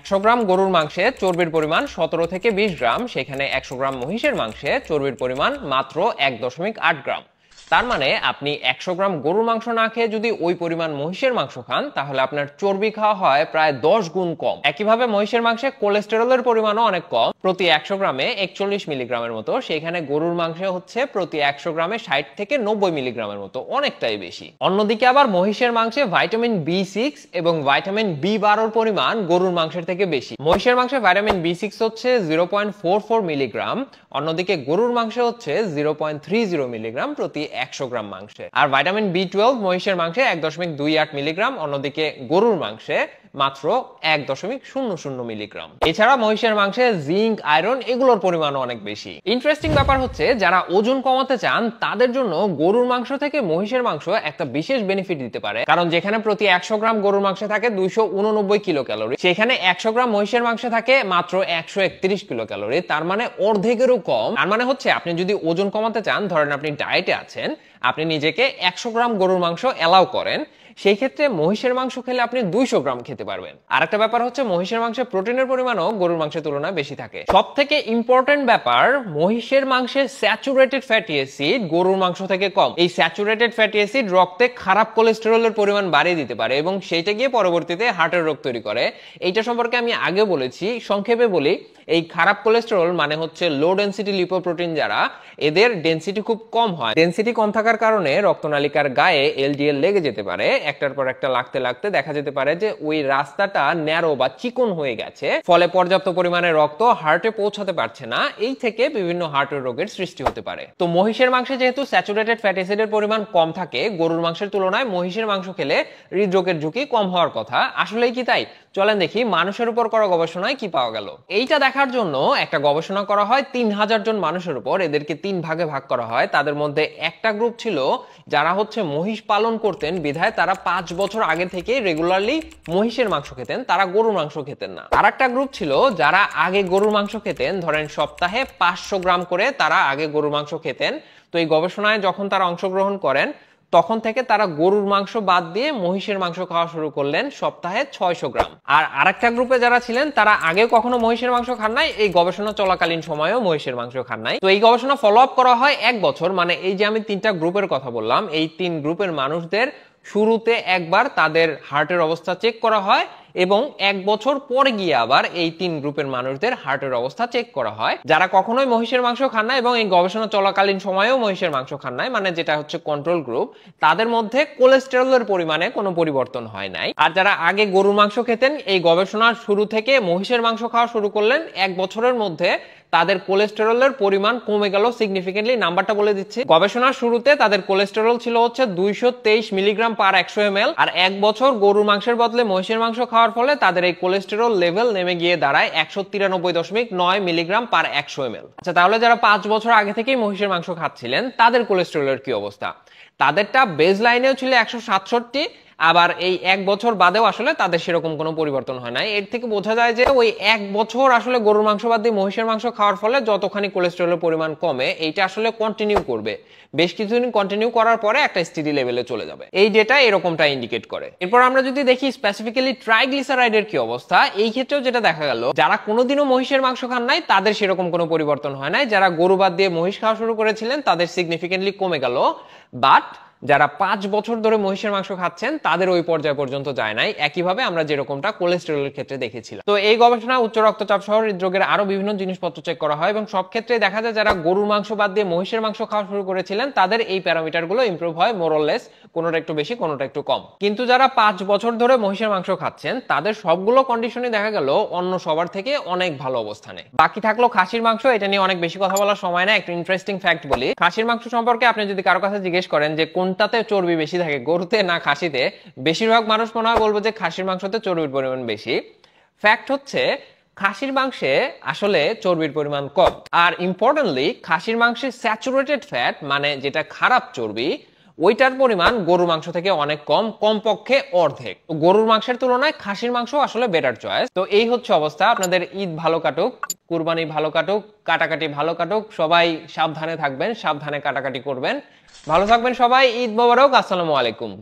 100 গ্রাম গরুর মাংসে চর্বির পরিমাণ 17 থেকে 20 গ্রাম, সেখানে 100 গ্রাম মহিষের মাংসে চর্বির পরিমাণ মাত্র 1.8 গ্রাম। তার মানে আপনি 100 গ্রাম গরুর মাংস না খেয়ে যদি ওই পরিমাণ মহিষের মাংস খান, তাহলে আপনার চর্বি খাওয়া হয় প্রায় 10 গুণ কম। একইভাবে মহিষের মাংসে কোলেস্টেরলের পরিমাণও অনেক কম, প্রতি 100 গ্রামে 41 মিলিগ্রামের মতো, সেখানে গরুর মাংসে হচ্ছে প্রতি 100 গ্রামে 60 থেকে 90 মিলিগ্রামের মতো, অনেকটাই বেশি। অন্যদিকে আবার মহিষের মাংসে ভাইটামিন B6 এবং ভাইটামিন B12 পরিমাণ গরুর মাংসের থেকে বেশি। মহিষের মাংসে ভাইটামিন B6 হচ্ছে 0.44 মিলিগ্রাম, অন্যদিকে গরুর মাংসে হচ্ছে 0.30 মিলিগ্রাম প্রতি 100 গ্রাম মাংসে। আর ভাইটামিন B12 মহিষের মাংসে 1.28 মিলিগ্রাম, অন্যদিকে গরুর মাংসে মাত্র 1.00 মিলিগ্রাম। এছাড়া মহিষের মাংসে জিঙ্ক, আয়রন এগুলোর পরিমাণও অনেক বেশি। ইন্টারেস্টিং ব্যাপার হচ্ছে, যারা ওজন কমাতে চান তাদের জন্য গরুর মাংস থেকে মহিষের মাংস একটা বিশেষ বেনিফিট দিতে পারে, কারণ যেখানে প্রতি 100 গ্রাম গরুর মাংসে থাকে 289 কিলো ক্যালোরি, সেখানে 100 গ্রাম মহিষের মাংসে থাকে মাত্র 131 কিলো ক্যালোরি, তার মানে অর্ধেকেরও কম। তার মানে হচ্ছে আপনি যদি ওজন কমাতে চান, ধরেন আপনি ডায়েটে আছেন, আপনি নিজেকে 100 গ্রাম গরুর মাংস এলাও করেন, সেই ক্ষেত্রে মহিষের মাংস খেলে আপনি 200 গ্রাম খেতে পারবেন। আরেকটা ব্যাপার হচ্ছে, মহিষের মাংসে প্রোটিনের পরিমাণও গরুর মাংসের তুলনায় বেশি থাকে। সবথেকে ইম্পর্টেন্ট ব্যাপার, মহিষের মাংসে স্যাচুরেটেড ফ্যাটি অ্যাসিড গরুর মাংস থেকে কম। এই স্যাচুরেটেড ফ্যাটি অ্যাসিড রক্তে খারাপ কোলেস্টেরলের পরিমাণ বাড়িয়ে দিতে পারে এবং সেইটা গিয়ে পরবর্তীতে হার্টের রোগ তৈরি করে। এইটা সম্পর্কে আমি আগে বলেছি, সংক্ষেপে বলি। এই খারাপ কোলেস্টেরল মানে হচ্ছে লো ডেনসিটি লিপোপ্রোটিন, যারা এদের ডেনসিটি খুব কম হয়। ডেনসিটি কম থাকার কারণে রক্তনালিকার গায়ে এলডিএল লেগে যেতে পারে, একটার পর একটা লাগতে লাগতে দেখা যেতে পারে যে ওই রাস্তাটা ন্যারো বা চিকন হয়ে গেছে, ফলে পর্যাপ্ত পরিমাণে রক্ত হার্টে পৌঁছাতে পারছে না, এই থেকে বিভিন্ন হার্টের রোগের সৃষ্টি হতে পারে। তো মহিষের মাংসে যেহেতু স্যাচুরেটেড ফ্যাটি অ্যাসিডের পরিমাণ কম থাকে, গরুর মাংসের তুলনায় মহিষের মাংস খেলে হৃদরোগের ঝুঁকি কম হওয়ার কথা। আসলেই কি তাই? চলেন দেখি মানুষের উপর করা গবেষণায় কি পাওয়া গেল। এইটা দেখার জন্য একটা গবেষণা করা হয় 3000 জন মানুষের উপর, এদেরকে 3 ভাগে ভাগ করা হয়। তাদের মধ্যে একটা গ্রুপ ছিল যারা হচ্ছে মহিষ পালন করতেন, বিধায় তারা 5 বছর আগে থেকে রেগুলারলি মহিষের মাংস খেতেন, তারা গরুর মাংস খেতেন না। আর একটা গ্রুপ ছিল যারা আগে গরুর মাংস খেতেন, ধরেন সপ্তাহে 500 গ্রাম করে তারা আগে গরুর মাংস খেতেন। তো এই গবেষণায় যখন তারা অংশগ্রহণ করেন, তখন থেকে তারা গরুর মাংস বাদ দিয়ে মহিষের মাংস খাওয়া শুরু করলেন সপ্তাহে 600 গ্রাম। আর আরেকটা গ্রুপে যারা ছিলেন, তারা আগে কখনো মহিষের মাংস খান নাই, এই গবেষণা চলাকালীন সময়েও মহিষের মাংস খান নাই। তো এই গবেষণা ফলো আপ করা হয় 1 বছর, মানে এই যে আমি 3টা গ্রুপের কথা বললাম, এই 3 গ্রুপের মানুষদের শুরুতে একবার তাদের হার্টের অবস্থা চেক করা হয় এবং 1 বছর পরে গিয়ে আবার এই 3 গ্রুপের মানুষদের হার্টের অবস্থা চেক করা হয়। যারা কখনোই মহিষের মাংস খান না এবং এই গবেষণা চলাকালীন সময়েও মহিষের মাংস খান নাই, মানে যেটা হচ্ছে কন্ট্রোল গ্রুপ, তাদের মধ্যে কোলেস্টেরলের পরিমাণে কোনো পরিবর্তন হয় নাই। আর যারা আগে গরুর মাংস খেতেন, এই গবেষণার শুরু থেকে মহিষের মাংস খাওয়া শুরু করলেন, 1 বছরের মধ্যে তাদের কোলেস্টেরলের পরিমাণ কমে গেল সিগনিফিকেন্টলি। নাম্বারটা বলে দিচ্ছি, গবেষণার শুরুতে তাদের কোলেস্টেরল ছিল হচ্ছে 223 মিলিগ্রাম পার 100 ml, আর 1 বছর গরুর মাংসের বদলে মহিষের মাংস খাওয়ার ফলে তাদের এই কোলেস্টেরল লেভেল নেমে গিয়ে দাঁড়ায় 193.9 মিলিগ্রাম পার 100 ml। আচ্ছা, তাহলে যারা 5 বছর আগে থেকেই মহিষের মাংস খাচ্ছিলেন, তাদের কোলেস্টেরলের কি অবস্থা? তাদেরটা বেজ লাইনেও ছিল 167, আবার এই 1 বছর বাদেও আসলে তাদের সেরকম কোনো পরিবর্তন হয় নাই। এর থেকে বোঝা যায় যে ওই 1 বছর আসলে গরুর মাংস বাদ দিয়ে মহিষের মাংস খাওয়ার ফলে যতখানি কোলেস্টেরলের পরিমাণ কমে, এইটা আসলে কন্টিনিউ করবে, বেশ কিছুদিন কন্টিনিউ করার পরে একটা স্টেডি লেভেলে চলে যাবে। এই ডেটা এরকমটা ইন্ডিকেট করে। এরপর আমরা যদি দেখি স্পেসিফিক্যালি ট্রাইগ্লিসারাইডের কি অবস্থা, এই ক্ষেত্রেও যেটা দেখা গেল, যারা কোনোদিনও মহিষের মাংস খান নাই তাদের সেরকম কোনো পরিবর্তন হয় নাই। যারা গরু বাদ দিয়ে মহিষ খাওয়া শুরু করেছিলেন তাদের সিগনিফিকেন্টলি কমে গেল, বাট যারা 5 বছর ধরে মহিষের মাংস খাচ্ছেন তাদের ওই পর্যায় পর্যন্ত যায় নাই, একইভাবে আমরা যেরকমটা কোলেস্টেরলের ক্ষেত্রে দেখেছিলাম। তো এই গবেষণায় উচ্চ রক্তচাপ সহ হৃদরোগের আরো বিভিন্ন জিনিসপত্র চেক করা হয় এবং সব ক্ষেত্রে দেখা যায় যারা গরুর মাংস বাদ দিয়ে মহিষের মাংস খাওয়া শুরু করেছিলেন তাদের এই প্যারামিটারগুলো ইমপ্রুভ হয় মোরলেস, কোনোটা একটু বেশি কোনোটা একটু কম। কিন্তু যারা 5 বছর ধরে মহিষের মাংস খাচ্ছেন তাদের সবগুলো কন্ডিশনে দেখা গেল অন্য সবার থেকে অনেক ভালো অবস্থানে। বাকি থাকলো খাসির মাংস, এটা নিয়ে অনেক বেশি কথা বলার সময় না, একটা ইন্টারেস্টিং ফ্যাক্ট বলি। খাসির মাংস সম্পর্কে আপনি যদি কারো কাছে জিজ্ঞেস করেন যে কোনটাতে চর্বি বেশি থাকে, গরুতে না খাসিতে, বেশিরভাগ মানুষ মনে হয় বলবো যে খাসির মাংসতে চর্বির পরিমাণ বেশি। ফ্যাক্ট হচ্ছে খাসির মাংসে আসলে চর্বির পরিমাণ কম, আর ইম্পর্টেন্টলি খাসির মাংসে স্যাচুরেটেড ফ্যাট মানে যেটা খারাপ চর্বি, ওইটার পরিমাণ গরুর মাংস থেকে অনেক কম, কমপক্ষে অর্ধেক। গরুর মাংসের তুলনায় খাসির মাংস আসলে বেটার চয়েস। তো এই হচ্ছে অবস্থা। আপনাদের ঈদ ভালো কাটুক, কুরবানি ভালো কাটুক, কাটাকাটি ভালো কাটুক, সবাই সাবধানে থাকবেন, সাবধানে কাটাকাটি করবেন, ভালো থাকবেন সবাই। ঈদ মোবারক, আসসালামু আলাইকুম।